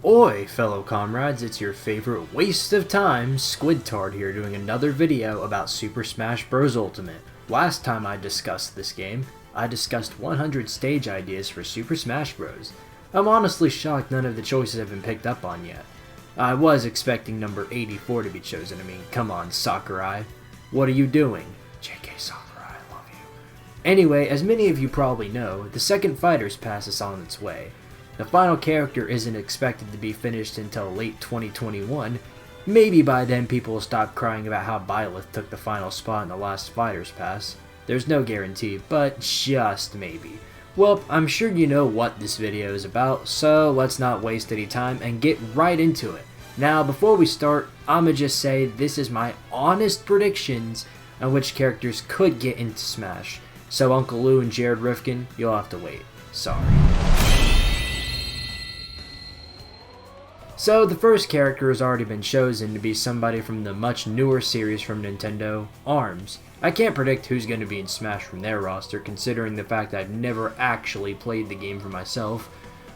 Oi, fellow comrades, it's your favorite waste of time, Squidtard here, doing another video about Super Smash Bros. Ultimate. Last time I discussed this game, I discussed 100 stage ideas for Super Smash Bros. I'm honestly shocked none of the choices have been picked up on yet. I was expecting number 84 to be chosen. I mean, come on, Sakurai. What are you doing? JK Sakurai, I love you. Anyway, as many of you probably know, the second Fighters Pass is on its way. The final character isn't expected to be finished until late 2021. Maybe by then people will stop crying about how Byleth took the final spot in the last Fighters Pass. There's no guarantee, but just maybe. Well, I'm sure you know what this video is about, so let's not waste any time and get right into it. Now, before we start, I'ma just say this is my honest predictions on which characters could get into Smash. So Uncle Lou and Jared Rifkin, you'll have to wait. Sorry. So the first character has already been chosen to be somebody from the much newer series from Nintendo, ARMS. I can't predict who's going to be in Smash from their roster, considering the fact I've never actually played the game for myself.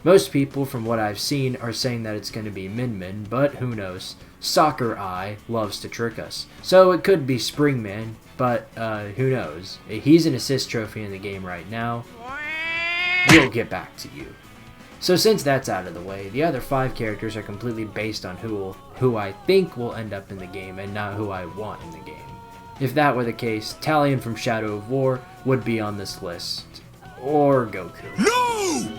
Most people, from what I've seen, are saying that it's going to be Min Min, but who knows. Soccer Eye loves to trick us. So it could be Springman, but who knows. He's an assist trophy in the game right now. We'll get back to you. So since that's out of the way, the other 5 characters are completely based on who I think will end up in the game and not who I want in the game. If that were the case, Talion from Shadow of War would be on this list. Or Goku. No!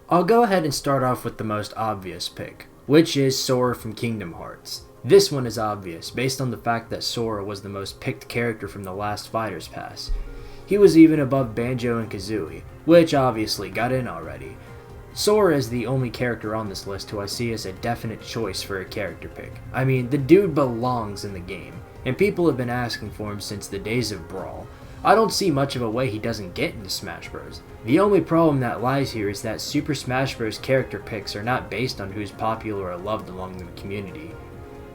I'll go ahead and start off with the most obvious pick, which is Sora from Kingdom Hearts. This one is obvious, based on the fact that Sora was the most picked character from the last Fighters Pass. He was even above Banjo and Kazooie, which obviously got in already. Sora is the only character on this list who I see as a definite choice for a character pick. I mean, the dude belongs in the game, and people have been asking for him since the days of Brawl. I don't see much of a way he doesn't get into Smash Bros. The only problem that lies here is that Super Smash Bros. Character picks are not based on who's popular or loved among the community.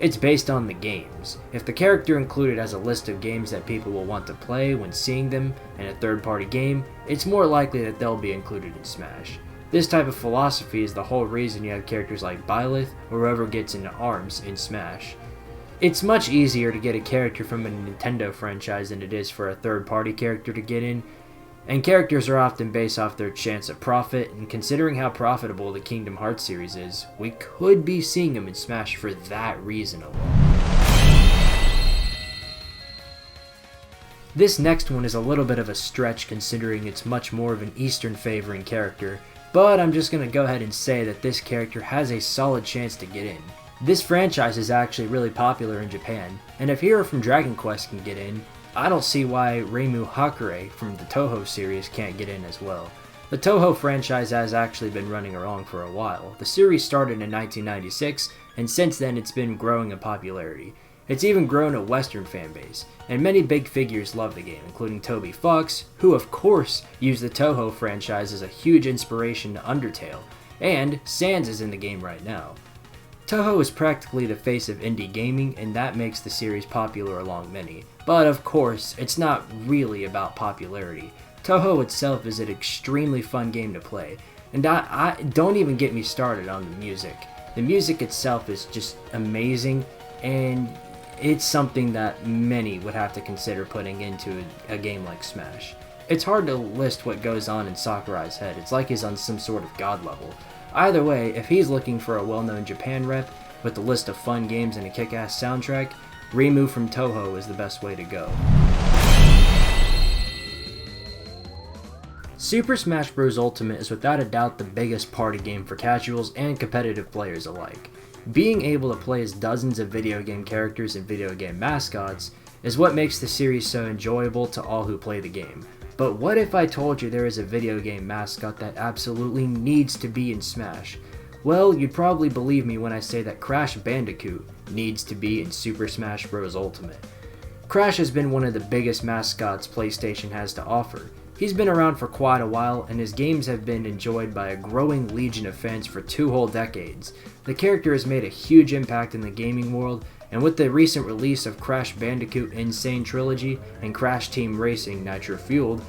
It's based on the games. If the character included has a list of games that people will want to play when seeing them in a third-party game, it's more likely that they'll be included in Smash. This type of philosophy is the whole reason you have characters like Byleth or whoever gets into ARMS in Smash. It's much easier to get a character from a Nintendo franchise than it is for a third-party character to get in, and characters are often based off their chance of profit, and considering how profitable the Kingdom Hearts series is, we could be seeing them in Smash for that reason alone. This next one is a little bit of a stretch considering it's much more of an Eastern favoring character, but I'm just going to go ahead and say that this character has a solid chance to get in. This franchise is actually really popular in Japan, and if Hero from Dragon Quest can get in, I don't see why Reimu Hakure from the Touhou series can't get in as well. The Touhou franchise has actually been running along for a while. The series started in 1996, and since then it's been growing in popularity. It's even grown a Western fanbase, and many big figures love the game, including Toby Fox, who of course used the Touhou franchise as a huge inspiration to Undertale, and Sans is in the game right now. Touhou is practically the face of indie gaming, and that makes the series popular along many. But of course, it's not really about popularity. Touhou itself is an extremely fun game to play, and I don't even get me started on the music. The music itself is just amazing, and it's something that many would have to consider putting into a game like Smash. It's hard to list what goes on in Sakurai's head. It's like he's on some sort of god level. Either way, if he's looking for a well-known Japan rep with a list of fun games and a kick-ass soundtrack, Reimu from Touhou is the best way to go. Super Smash Bros. Ultimate is without a doubt the biggest party game for casuals and competitive players alike. Being able to play as dozens of video game characters and video game mascots is what makes the series so enjoyable to all who play the game. But what if I told you there is a video game mascot that absolutely needs to be in Smash? Well, you'd probably believe me when I say that Crash Bandicoot needs to be in Super Smash Bros. Ultimate. Crash has been one of the biggest mascots PlayStation has to offer. He's been around for quite a while, and his games have been enjoyed by a growing legion of fans for 2 whole decades. The character has made a huge impact in the gaming world, and with the recent release of Crash Bandicoot Insane Trilogy and Crash Team Racing Nitro Fueled,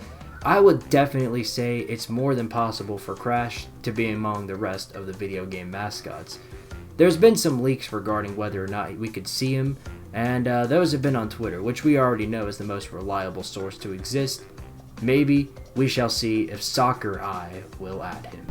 I would definitely say it's more than possible for Crash to be among the rest of the video game mascots. There's been some leaks regarding whether or not we could see him, and those have been on Twitter, which we already know is the most reliable source to exist. Maybe we shall see if Soccer Eye will add him.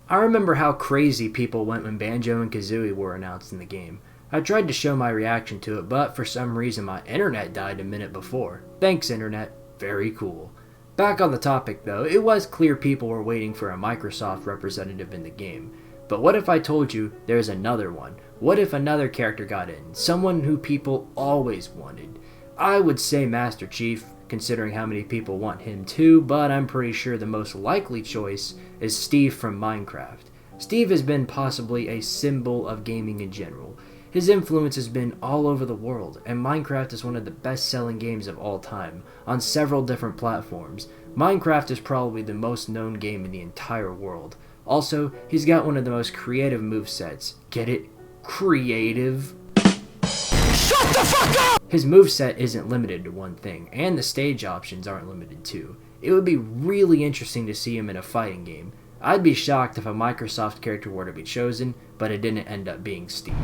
I remember how crazy people went when Banjo and Kazooie were announced in the game. I tried to show my reaction to it, but for some reason my internet died a minute before. Thanks, internet. Very cool. Back on the topic though, it was clear people were waiting for a Microsoft representative in the game. But what if I told you there's another one? What if another character got in? Someone who people always wanted. I would say Master Chief, considering how many people want him too, but I'm pretty sure the most likely choice is Steve from Minecraft. Steve has been possibly a symbol of gaming in general. His influence has been all over the world, and Minecraft is one of the best-selling games of all time, on several different platforms. Minecraft is probably the most known game in the entire world. Also, he's got one of the most creative movesets. Get it? Creative? Shut the fuck up! His moveset isn't limited to one thing, and the stage options aren't limited too. It would be really interesting to see him in a fighting game. I'd be shocked if a Microsoft character were to be chosen, but it didn't end up being Steve.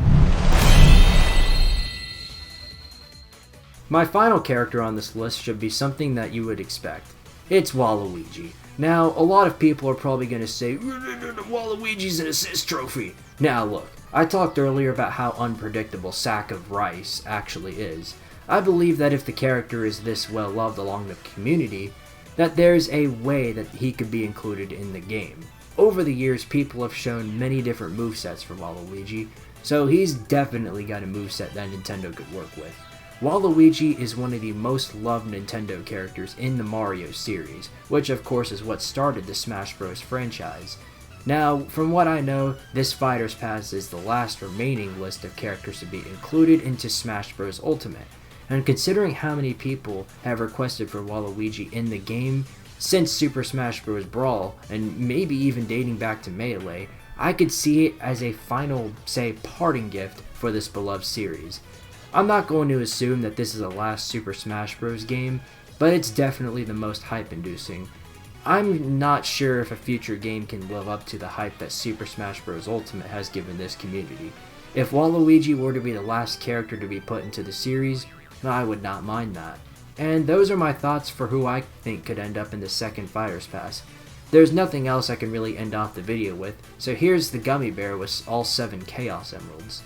My final character on this list should be something that you would expect. It's Waluigi. Now, a lot of people are probably going to say, Waluigi's an assist trophy. Now look, I talked earlier about how unpredictable Sack of Rice actually is. I believe that if the character is this well loved along the community, that there's a way that he could be included in the game. Over the years, people have shown many different movesets for Waluigi, so he's definitely got a moveset that Nintendo could work with. Waluigi is one of the most loved Nintendo characters in the Mario series, which of course is what started the Smash Bros. Franchise. Now, from what I know, this Fighter's Pass is the last remaining list of characters to be included into Smash Bros. Ultimate, and considering how many people have requested for Waluigi in the game since Super Smash Bros. Brawl, and maybe even dating back to Melee, I could see it as a final, say, parting gift for this beloved series. I'm not going to assume that this is the last Super Smash Bros. Game, but it's definitely the most hype-inducing. I'm not sure if a future game can live up to the hype that Super Smash Bros. Ultimate has given this community. If Waluigi were to be the last character to be put into the series, I would not mind that. And those are my thoughts for who I think could end up in the second Fighter's Pass. There's nothing else I can really end off the video with, so here's the gummy bear with all 7 Chaos Emeralds.